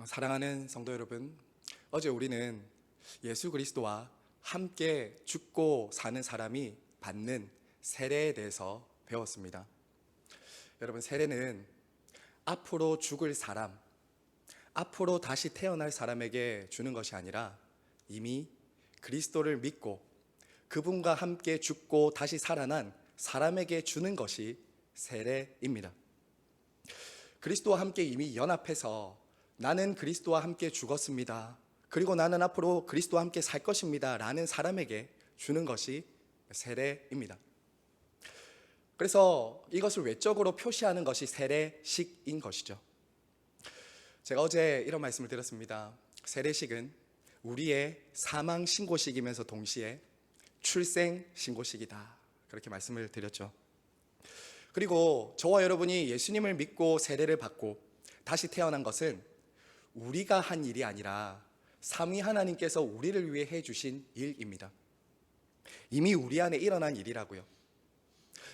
사랑하는 성도 여러분, 어제 우리는 예수 그리스도와 함께 죽고 사는 사람이 받는 세례에 대해서 배웠습니다. 여러분, 세례는 앞으로 죽을 사람, 앞으로 다시 태어날 사람에게 주는 것이 아니라 이미 그리스도를 믿고 그분과 함께 죽고 다시 살아난 사람에게 주는 것이 세례입니다. 그리스도와 함께 이미 연합해서 나는 그리스도와 함께 죽었습니다, 그리고 나는 앞으로 그리스도와 함께 살 것입니다 라는 사람에게 주는 것이 세례입니다. 그래서 이것을 외적으로 표시하는 것이 세례식인 것이죠. 제가 어제 이런 말씀을 드렸습니다. 세례식은 우리의 사망 신고식이면서 동시에 출생 신고식이다, 그렇게 말씀을 드렸죠. 그리고 저와 여러분이 예수님을 믿고 세례를 받고 다시 태어난 것은 우리가 한 일이 아니라 삼위 하나님께서 우리를 위해 해주신 일입니다. 이미 우리 안에 일어난 일이라고요.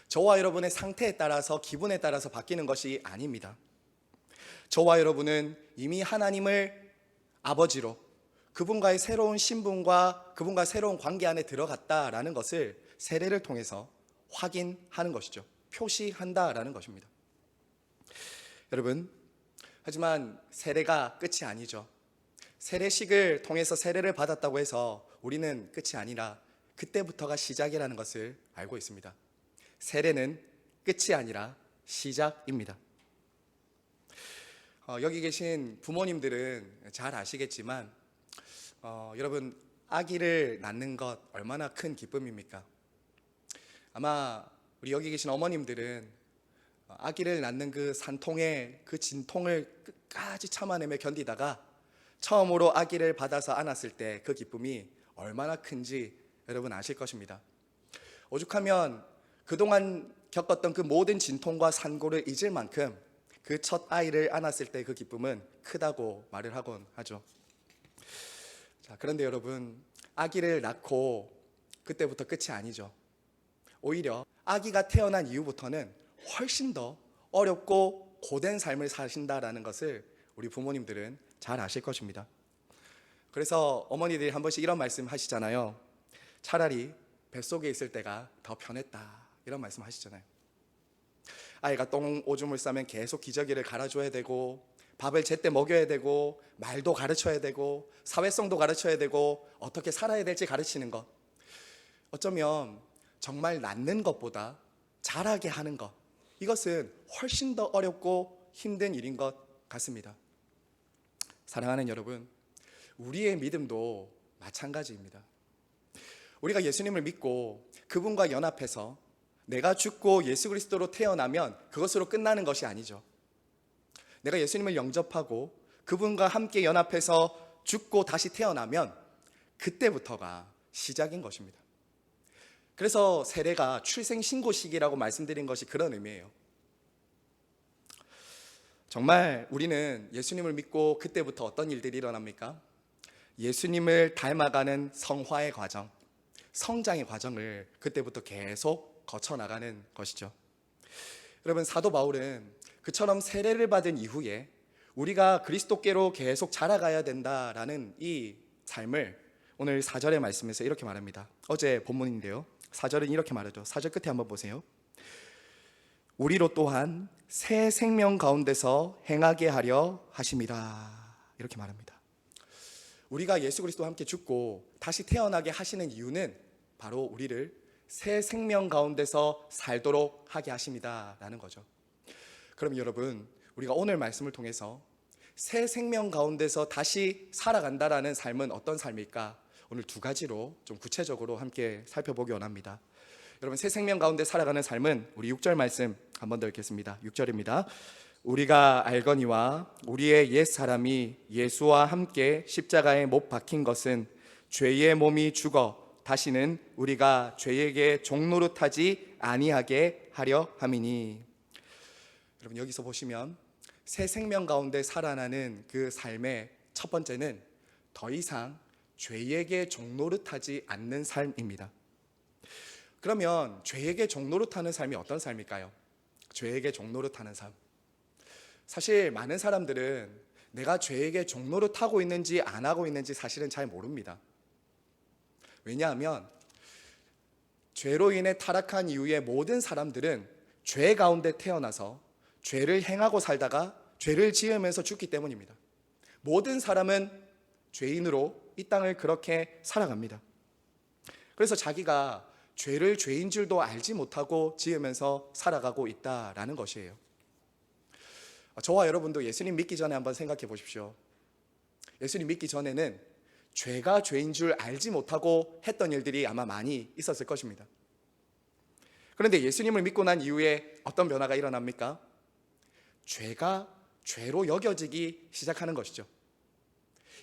저와 여러분의 상태에 따라서, 기분에 따라서 바뀌는 것이 아닙니다. 저와 여러분은 이미 하나님을 아버지로, 그분과의 새로운 신분과 그분과 새로운 관계 안에 들어갔다라는 것을 세례를 통해서 확인하는 것이죠. 표시한다라는 것입니다. 여러분, 하지만 세례가 끝이 아니죠. 세례식을 통해서 세례를 받았다고 해서 우리는 끝이 아니라 그때부터가 시작이라는 것을 알고 있습니다. 세례는 끝이 아니라 시작입니다. 여기 계신 부모님들은 잘 아시겠지만 여러분, 아기를 낳는 것 얼마나 큰 기쁨입니까? 아마 우리 여기 계신 어머님들은 아기를 낳는 그 산통의 그 진통을 끝까지 참아내며 견디다가 처음으로 아기를 받아서 안았을 때 그 기쁨이 얼마나 큰지 여러분 아실 것입니다. 오죽하면 그동안 겪었던 그 모든 진통과 산고를 잊을 만큼 그 첫 아이를 안았을 때 그 기쁨은 크다고 말을 하곤 하죠. 자, 그런데 여러분, 아기를 낳고 그때부터 끝이 아니죠. 오히려 아기가 태어난 이후부터는 훨씬 더 어렵고 고된 삶을 사신다라는 것을 우리 부모님들은 잘 아실 것입니다. 그래서 어머니들이 한 번씩 이런 말씀 하시잖아요. 차라리 뱃속에 있을 때가 더 편했다, 이런 말씀 하시잖아요. 아이가 똥 오줌을 싸면 계속 기저귀를 갈아줘야 되고, 밥을 제때 먹여야 되고, 말도 가르쳐야 되고, 사회성도 가르쳐야 되고, 어떻게 살아야 될지 가르치는 것, 어쩌면 정말 낳는 것보다 자라게 하는 것, 이것은 훨씬 더 어렵고 힘든 일인 것 같습니다. 사랑하는 여러분, 우리의 믿음도 마찬가지입니다. 우리가 예수님을 믿고 그분과 연합해서 내가 죽고 예수 그리스도로 태어나면 그것으로 끝나는 것이 아니죠. 내가 예수님을 영접하고 그분과 함께 연합해서 죽고 다시 태어나면 그때부터가 시작인 것입니다. 그래서 세례가 출생신고식이라고 말씀드린 것이 그런 의미예요. 정말 우리는 예수님을 믿고 그때부터 어떤 일들이 일어납니까? 예수님을 닮아가는 성화의 과정, 성장의 과정을 그때부터 계속 거쳐나가는 것이죠. 여러분, 사도 바울은 그처럼 세례를 받은 이후에 우리가 그리스도께로 계속 자라가야 된다라는 이 삶을 오늘 4절의 말씀에서 이렇게 말합니다. 어제 본문인데요, 4절은 이렇게 말하죠. 4절 끝에 한번 보세요. 우리로 또한 새 생명 가운데서 행하게 하려 하심이라, 이렇게 말합니다. 우리가 예수 그리스도와 함께 죽고 다시 태어나게 하시는 이유는 바로 우리를 새 생명 가운데서 살도록 하게 하십니다 라는 거죠. 그럼 여러분, 우리가 오늘 말씀을 통해서 새 생명 가운데서 다시 살아간다라는 삶은 어떤 삶일까? 오늘 두 가지로 좀 구체적으로 함께 살펴보기 원합니다. 여러분, 새 생명 가운데 살아가는 삶은 우리 6절 말씀 한 번 더 읽겠습니다. 6절입니다. 우리가 알거니와 우리의 옛 사람이 예수와 함께 십자가에 못 박힌 것은 죄의 몸이 죽어 다시는 우리가 죄에게 종노릇하지 아니하게 하려 함이니. 여러분, 여기서 보시면 새 생명 가운데 살아나는 그 삶의 첫 번째는 더 이상 죄에게 종노릇하지 않는 삶입니다. 그러면 죄에게 종노릇하는 삶이 어떤 삶일까요? 죄에게 종노릇하는 삶, 사실 많은 사람들은 내가 죄에게 종로를 타고 있는지 안 하고 있는지 사실은 잘 모릅니다. 왜냐하면 죄로 인해 타락한 이후에 모든 사람들은 죄 가운데 태어나서 죄를 행하고 살다가 죄를 지으면서 죽기 때문입니다. 모든 사람은 죄인으로 이 땅을 그렇게 살아갑니다. 그래서 자기가 죄를 죄인 줄도 알지 못하고 지으면서 살아가고 있다라는 것이에요. 저와 여러분도 예수님 믿기 전에 한번 생각해 보십시오. 예수님 믿기 전에는 죄가 죄인 줄 알지 못하고 했던 일들이 아마 많이 있었을 것입니다. 그런데 예수님을 믿고 난 이후에 어떤 변화가 일어납니까? 죄가 죄로 여겨지기 시작하는 것이죠.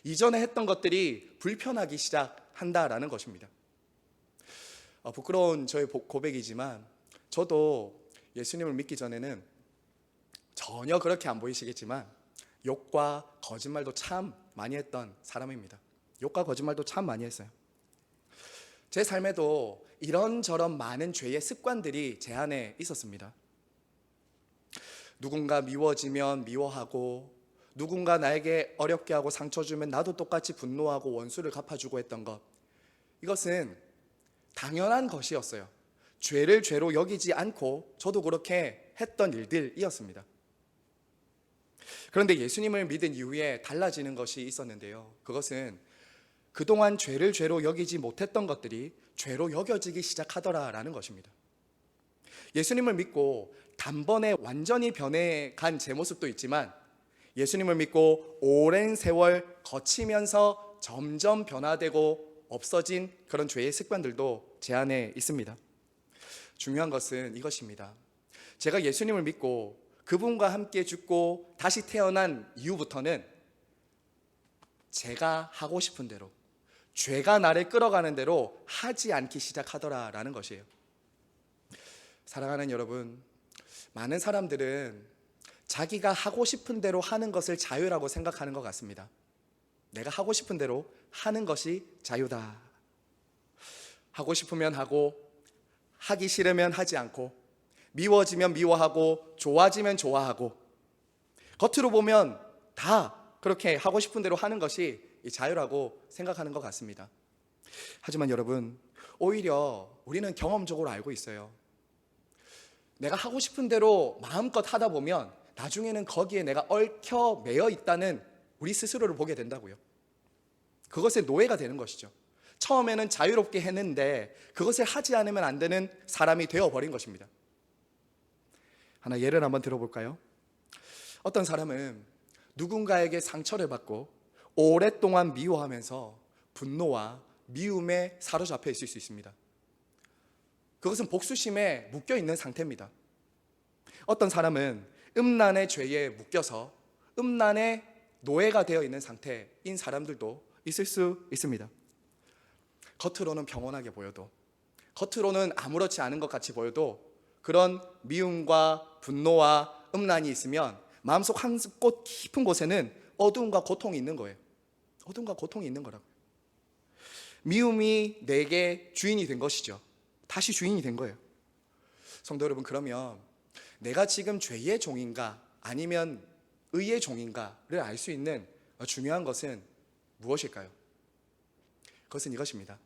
이전에 했던 것들이 불편하기 시작한다라는 것입니다. 부끄러운 저의 고백이지만 저도 예수님을 믿기 전에는 전혀 그렇게 안 보이시겠지만 욕과 거짓말도 참 많이 했던 사람입니다. 욕과 거짓말도 참 많이 했어요. 제 삶에도 이런저런 많은 죄의 습관들이 제 안에 있었습니다. 누군가 미워지면 미워하고, 누군가 나에게 어렵게 하고 상처 주면 나도 똑같이 분노하고 원수를 갚아주고 했던 것, 이것은 당연한 것이었어요. 죄를 죄로 여기지 않고 저도 그렇게 했던 일들이었습니다. 그런데 예수님을 믿은 이후에 달라지는 것이 있었는데요. 그것은 그동안 죄를 죄로 여기지 못했던 것들이 죄로 여겨지기 시작하더라라는 것입니다. 예수님을 믿고 단번에 완전히 변해간 제 모습도 있지만, 예수님을 믿고 오랜 세월 거치면서 점점 변화되고 없어진 그런 죄의 습관들도 제 안에 있습니다. 중요한 것은 이것입니다. 제가 예수님을 믿고 그분과 함께 죽고 다시 태어난 이후부터는 제가 하고 싶은 대로, 죄가 나를 끌어가는 대로 하지 않기 시작하더라라는 것이에요. 사랑하는 여러분, 많은 사람들은 자기가 하고 싶은 대로 하는 것을 자유라고 생각하는 것 같습니다. 내가 하고 싶은 대로 하는 것이 자유다. 하고 싶으면 하고, 하기 싫으면 하지 않고, 미워지면 미워하고, 좋아지면 좋아하고, 겉으로 보면 다 그렇게 하고 싶은 대로 하는 것이 자유라고 생각하는 것 같습니다. 하지만 여러분, 오히려 우리는 경험적으로 알고 있어요. 내가 하고 싶은 대로 마음껏 하다 보면 나중에는 거기에 내가 얽혀 매여 있다는 우리 스스로를 보게 된다고요. 그것의 노예가 되는 것이죠. 처음에는 자유롭게 했는데 그것을 하지 않으면 안 되는 사람이 되어버린 것입니다. 하나 예를 한번 들어볼까요? 어떤 사람은 누군가에게 상처를 받고 오랫동안 미워하면서 분노와 미움에 사로잡혀 있을 수 있습니다. 그것은 복수심에 묶여있는 상태입니다. 어떤 사람은 음란의 죄에 묶여서 음란의 노예가 되어 있는 상태인 사람들도 있을 수 있습니다. 겉으로는 평온하게 보여도, 겉으로는 아무렇지 않은 것 같이 보여도 그런 미움과 분노와 음란이 있으면 마음속 한 곳 깊은 곳에는 어두움과 고통이 있는 거예요. 어둠과 고통이 있는 거라고요. 미움이 내게 주인이 된 것이죠. 다시 주인이 된 거예요. 성도 여러분, 그러면 내가 지금 죄의 종인가 아니면 의의 종인가를 알 수 있는 중요한 것은 무엇일까요? 그것은 이것입니다.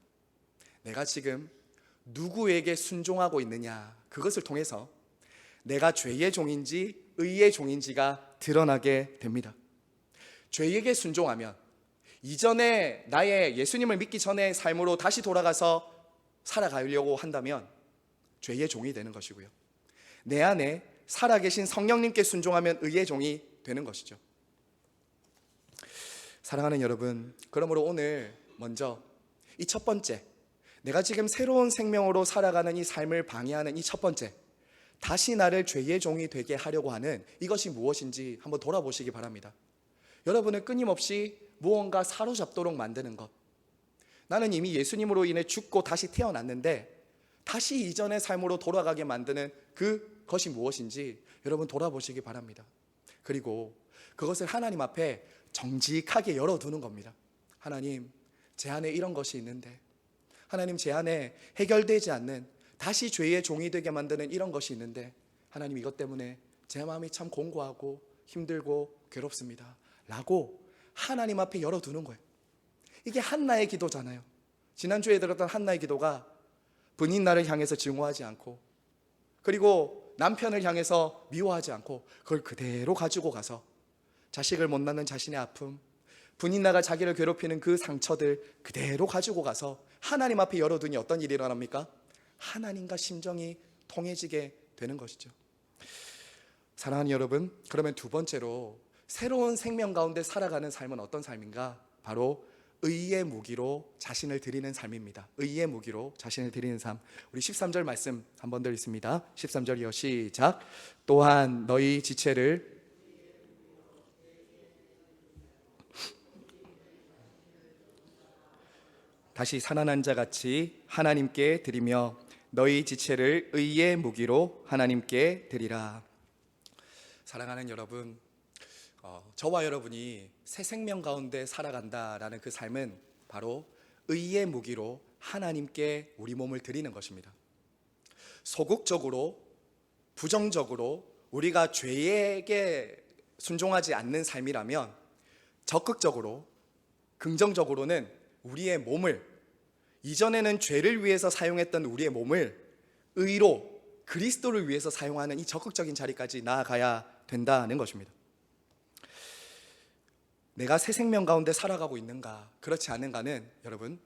내가 지금 누구에게 순종하고 있느냐, 그것을 통해서 내가 죄의 종인지 의의 종인지가 드러나게 됩니다. 죄에게 순종하면 이전에 나의 예수님을 믿기 전의 삶으로 다시 돌아가서 살아가려고 한다면 죄의 종이 되는 것이고요. 내 안에 살아계신 성령님께 순종하면 의의 종이 되는 것이죠. 사랑하는 여러분, 그러므로 오늘 먼저 이 첫 번째, 내가 지금 새로운 생명으로 살아가는 이 삶을 방해하는 이 첫 번째, 다시 나를 죄의 종이 되게 하려고 하는 이것이 무엇인지 한번 돌아보시기 바랍니다. 여러분을 끊임없이 무언가 사로잡도록 만드는 것, 나는 이미 예수님으로 인해 죽고 다시 태어났는데 다시 이전의 삶으로 돌아가게 만드는 그것이 무엇인지 여러분 돌아보시기 바랍니다. 그리고 그것을 하나님 앞에 정직하게 열어두는 겁니다. 하나님, 제 안에 이런 것이 있는데, 하나님, 제 안에 해결되지 않는 다시 죄의 종이 되게 만드는 이런 것이 있는데, 하나님, 이것 때문에 제 마음이 참 공고하고 힘들고 괴롭습니다. 라고 하나님 앞에 열어두는 거예요. 이게 한나의 기도잖아요. 지난주에 들었던 한나의 기도가 분인 나를 향해서 증오하지 않고, 그리고 남편을 향해서 미워하지 않고, 그걸 그대로 가지고 가서 자식을 못 낳는 자신의 아픔, 분인 나가 자기를 괴롭히는 그 상처들 그대로 가지고 가서 하나님 앞에 열어두니 어떤 일이 일어납니까? 하나님과 심정이 통해지게 되는 것이죠. 사랑하는 여러분, 그러면 두 번째로 새로운 생명 가운데 살아가는 삶은 어떤 삶인가? 바로 의의 무기로 자신을 드리는 삶입니다. 의의 무기로 자신을 드리는 삶. 우리 13절 말씀 한 번 더 읽습니다. 13절이요, 시작. 또한 너희 지체를 다시 살아난 자 같이 하나님께 드리며 너희 지체를 의의 무기로 하나님께 드리라. 사랑하는 여러분, 저와 여러분이 새 생명 가운데 살아간다라는 그 삶은 바로 의의 무기로 하나님께 우리 몸을 드리는 것입니다. 소극적으로, 부정적으로 우리가 죄에게 순종하지 않는 삶이라면, 적극적으로, 긍정적으로는 우리의 몸을, 이전에는 죄를 위해서 사용했던 우리의 몸을 의로 그리스도를 위해서 사용하는 이 적극적인 자리까지 나아가야 된다는 것입니다. 내가 새 생명 가운데 살아가고 있는가, 그렇지 않은가는 여러분,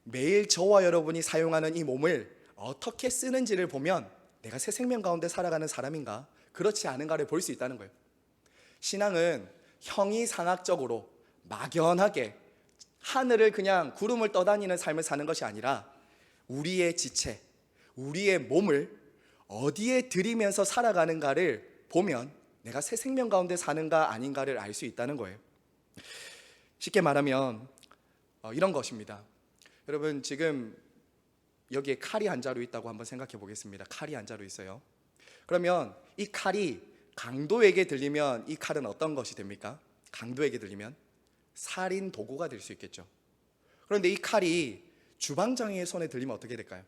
매일 저와 여러분이 사용하는 이 몸을 어떻게 쓰는지를 보면 내가 새 생명 가운데 살아가는 사람인가, 그렇지 않은가를 볼 수 있다는 거예요. 신앙은 형이상학적으로 막연하게 하늘을 그냥 구름을 떠다니는 삶을 사는 것이 아니라 우리의 지체, 우리의 몸을 어디에 들이면서 살아가는가를 보면 내가 새 생명 가운데 사는가 아닌가를 알 수 있다는 거예요. 쉽게 말하면 이런 것입니다. 여러분, 지금 여기에 칼이 한 자루 있다고 한번 생각해 보겠습니다. 칼이 한 자루 있어요. 그러면 이 칼이 강도에게 들리면 이 칼은 어떤 것이 됩니까? 강도에게 들리면 살인 도구가 될 수 있겠죠. 그런데 이 칼이 주방장의 손에 들리면 어떻게 될까요?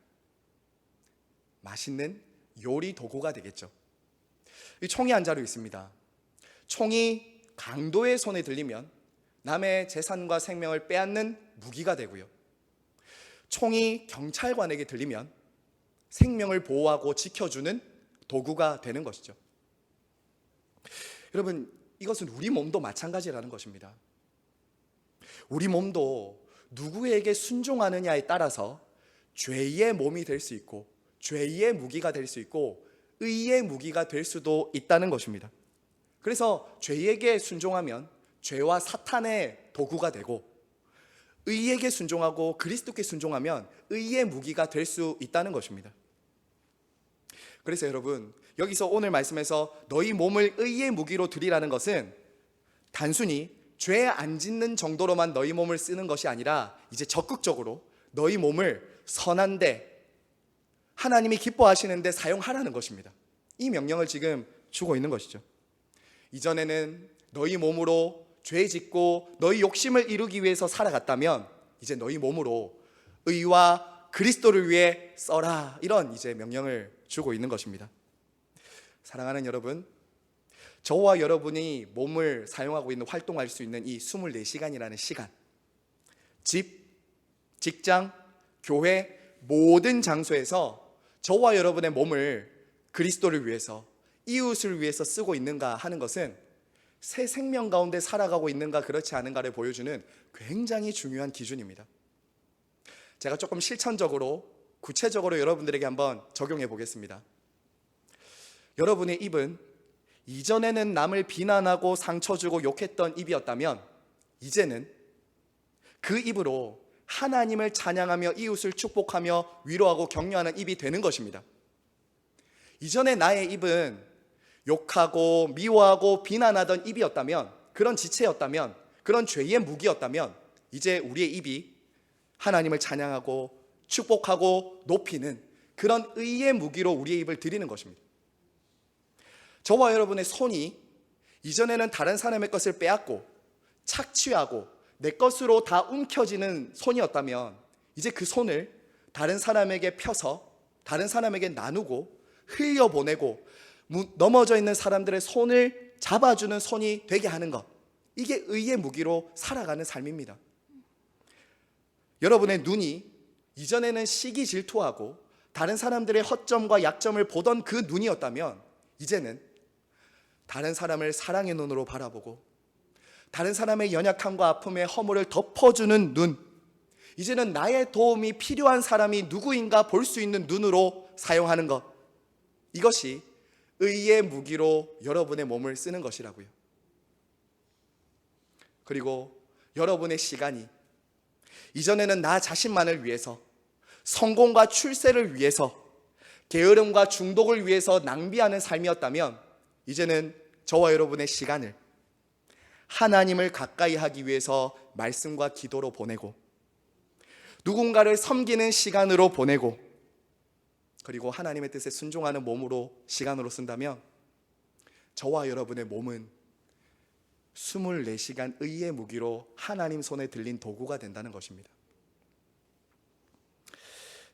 맛있는 요리 도구가 되겠죠. 이 총이 한 자루 있습니다. 총이 강도의 손에 들리면 남의 재산과 생명을 빼앗는 무기가 되고요, 총이 경찰관에게 들리면 생명을 보호하고 지켜주는 도구가 되는 것이죠. 여러분, 이것은 우리 몸도 마찬가지라는 것입니다. 우리 몸도 누구에게 순종하느냐에 따라서 죄의 몸이 될 수 있고, 죄의 무기가 될 수 있고, 의의 무기가 될 수도 있다는 것입니다. 그래서 죄에게 순종하면 죄와 사탄의 도구가 되고, 의에게 순종하고 그리스도께 순종하면 의의 무기가 될 수 있다는 것입니다. 그래서 여러분, 여기서 오늘 말씀에서 너희 몸을 의의 무기로 드리라는 것은 단순히 죄 안 짓는 정도로만 너희 몸을 쓰는 것이 아니라 이제 적극적으로 너희 몸을 선한데, 하나님이 기뻐하시는데 사용하라는 것입니다. 이 명령을 지금 주고 있는 것이죠. 이전에는 너희 몸으로 죄 짓고 너희 욕심을 이루기 위해서 살아갔다면 이제 너희 몸으로 의와 그리스도를 위해 써라, 이런 이제 명령을 주고 있는 것입니다. 사랑하는 여러분, 저와 여러분이 몸을 사용하고 있는, 활동할 수 있는 이 24시간이라는 시간, 집, 직장, 교회, 모든 장소에서 저와 여러분의 몸을 그리스도를 위해서, 이웃을 위해서 쓰고 있는가 하는 것은 새 생명 가운데 살아가고 있는가 그렇지 않은가를 보여주는 굉장히 중요한 기준입니다. 제가 조금 실천적으로, 구체적으로 여러분들에게 한번 적용해 보겠습니다. 여러분의 입은 이전에는 남을 비난하고 상처 주고 욕했던 입이었다면 이제는 그 입으로 하나님을 찬양하며 이웃을 축복하며 위로하고 격려하는 입이 되는 것입니다. 이전에 나의 입은 욕하고 미워하고 비난하던 입이었다면, 그런 지체였다면, 그런 죄의 무기였다면 이제 우리의 입이 하나님을 찬양하고 축복하고 높이는 그런 의의 무기로 우리의 입을 드리는 것입니다. 저와 여러분의 손이 이전에는 다른 사람의 것을 빼앗고 착취하고 내 것으로 다 움켜쥐는 손이었다면 이제 그 손을 다른 사람에게 펴서 다른 사람에게 나누고 흘려보내고 넘어져 있는 사람들의 손을 잡아주는 손이 되게 하는 것, 이게 의의 무기로 살아가는 삶입니다. 여러분의 눈이 이전에는 시기 질투하고 다른 사람들의 허점과 약점을 보던 그 눈이었다면, 이제는 다른 사람을 사랑의 눈으로 바라보고 다른 사람의 연약함과 아픔의 허물을 덮어주는 눈, 이제는 나의 도움이 필요한 사람이 누구인가 볼 수 있는 눈으로 사용하는 것, 이것이 의의 무기로 여러분의 몸을 쓰는 것이라고요. 그리고 여러분의 시간이 이전에는 나 자신만을 위해서, 성공과 출세를 위해서, 게으름과 중독을 위해서 낭비하는 삶이었다면, 이제는 저와 여러분의 시간을 하나님을 가까이 하기 위해서 말씀과 기도로 보내고, 누군가를 섬기는 시간으로 보내고, 그리고 하나님의 뜻에 순종하는 몸으로, 시간으로 쓴다면 저와 여러분의 몸은 24시간 의의 무기로 하나님 손에 들린 도구가 된다는 것입니다.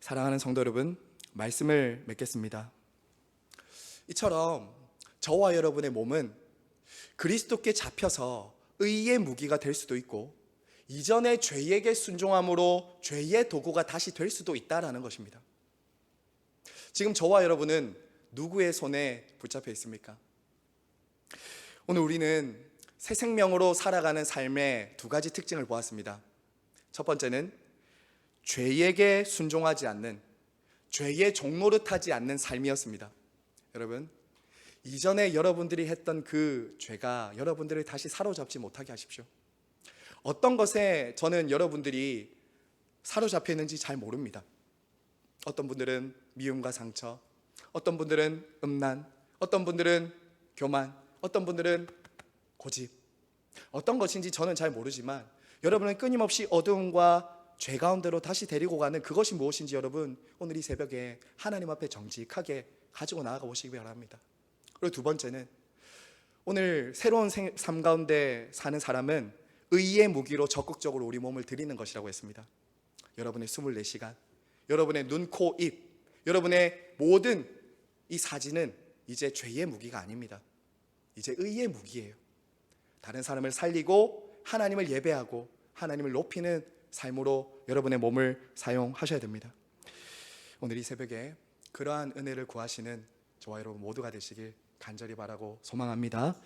사랑하는 성도 여러분, 말씀을 맺겠습니다. 이처럼 저와 여러분의 몸은 그리스도께 잡혀서 의의 무기가 될 수도 있고, 이전의 죄에게 순종함으로 죄의 도구가 다시 될 수도 있다라는 것입니다. 지금 저와 여러분은 누구의 손에 붙잡혀 있습니까? 오늘 우리는 새 생명으로 살아가는 삶의 두 가지 특징을 보았습니다. 첫 번째는 죄에게 순종하지 않는, 죄의 종노릇하지 않는 삶이었습니다. 여러분, 이전에 여러분들이 했던 그 죄가 여러분들을 다시 사로잡지 못하게 하십시오. 어떤 것에 저는 여러분들이 사로잡혀 있는지 잘 모릅니다. 어떤 분들은 미움과 상처, 어떤 분들은 음란, 어떤 분들은 교만, 어떤 분들은 고집, 어떤 것인지 저는 잘 모르지만 여러분은 끊임없이 어두움과 죄 가운데로 다시 데리고 가는 그것이 무엇인지 여러분, 오늘 이 새벽에 하나님 앞에 정직하게 가지고 나아가 보시기 바랍니다. 그리고 두 번째는, 오늘 새로운 삶 가운데 사는 사람은 의의 무기로 적극적으로 우리 몸을 드리는 것이라고 했습니다. 여러분의 24시간, 여러분의 눈, 코, 입, 여러분의 모든 이 사진은 이제 죄의 무기가 아닙니다. 이제 의의 무기예요. 다른 사람을 살리고 하나님을 예배하고 하나님을 높이는 삶으로 여러분의 몸을 사용하셔야 됩니다. 오늘 이 새벽에 그러한 은혜를 구하시는 저와 여러분 모두가 되시길 간절히 바라고 소망합니다.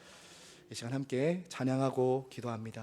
이 시간 함께 찬양하고 기도합니다.